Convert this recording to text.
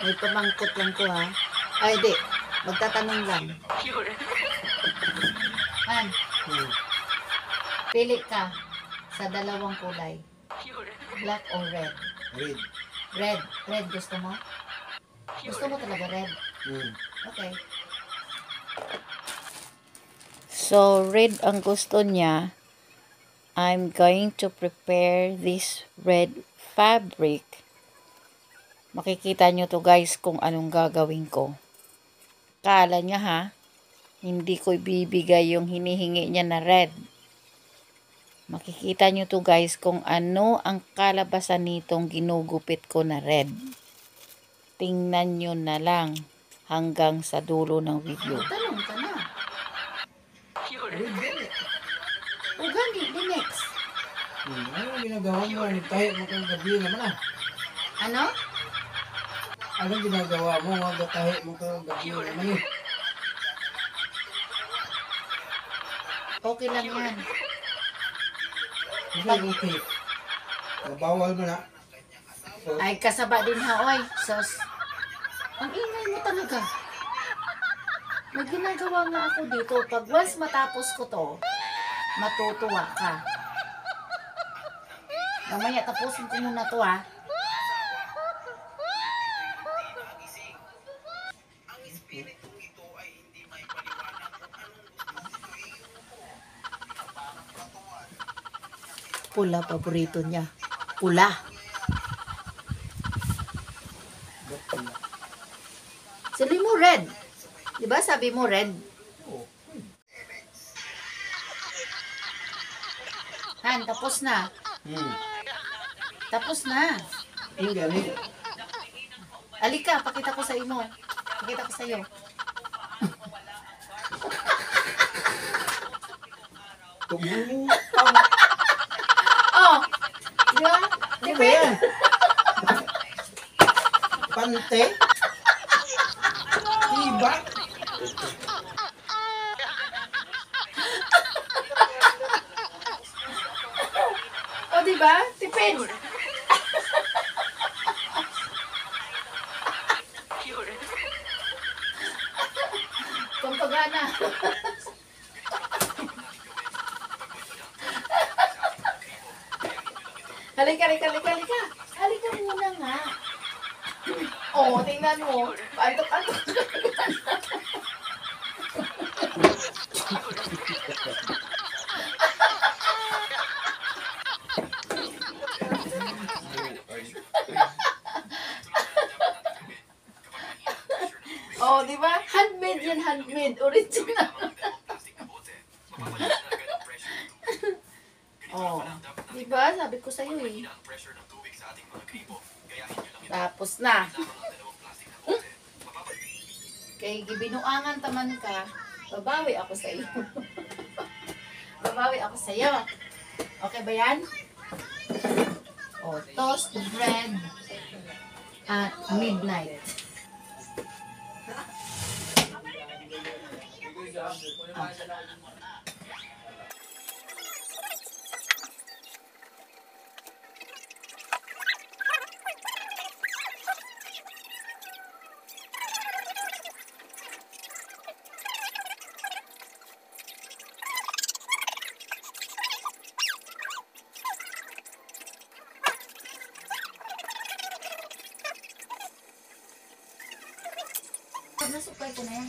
May pamangkot lang ko ha. Ay, di. Magtatanong lang. Han, pili ka sa dalawang kulay. Black or red? Red. Red. Red gusto mo? Gusto mo talaga red? Okay. So, red ang gusto niya. I'm going to prepare this red fabric. Makikita nyo to guys kung anong gagawin ko. Kala niya ha, hindi ko ibibigay yung hinihingi niya na red. Makikita nyo to guys kung ano ang kalabasan nitong ginugupit ko na red. Tingnan nyo na lang hanggang sa dulo ng video. Tanong ka na. O gani, the next. Ano ginagawa mo? Tayo mo kang gabi naman ah. Ano? Anong ginagawa mo? Tayo mo kang gabi naman eh. Okay lang yan. Hindi okay. Bawal mo na. Ay, kasaba din ha, oy. Sos. Ang ingay mo talaga. May ginagawa nga ako dito. Pag once matapos ko to, matutuwa ka. Mamaya tapusin ko muna to ha. Pula paborito niya. Pula. Sabi mo red. Diba sabi mo red? Han, tapos na. Tapos na. Hindi, hindi. Alika, pakita ko sa imo. Pakita ko sa iyo. Oh. Diba? Ano ba yan? Pante? Diba? O, diba? Tipid. Pampagana. Halika. Halika muna nga. Oh, tingnan mo. Antok. Oh, di ba? Handmade yan, handmade. Original. Oh, di ba? Sabi ko sa'yo eh. Tapos na. Kay gibinuangan taman ka, babawi ako sa iyo. Babawi ako sa iyo. Okay ba yan? Oh, toast bread at midnight. Nasukay ko na yan.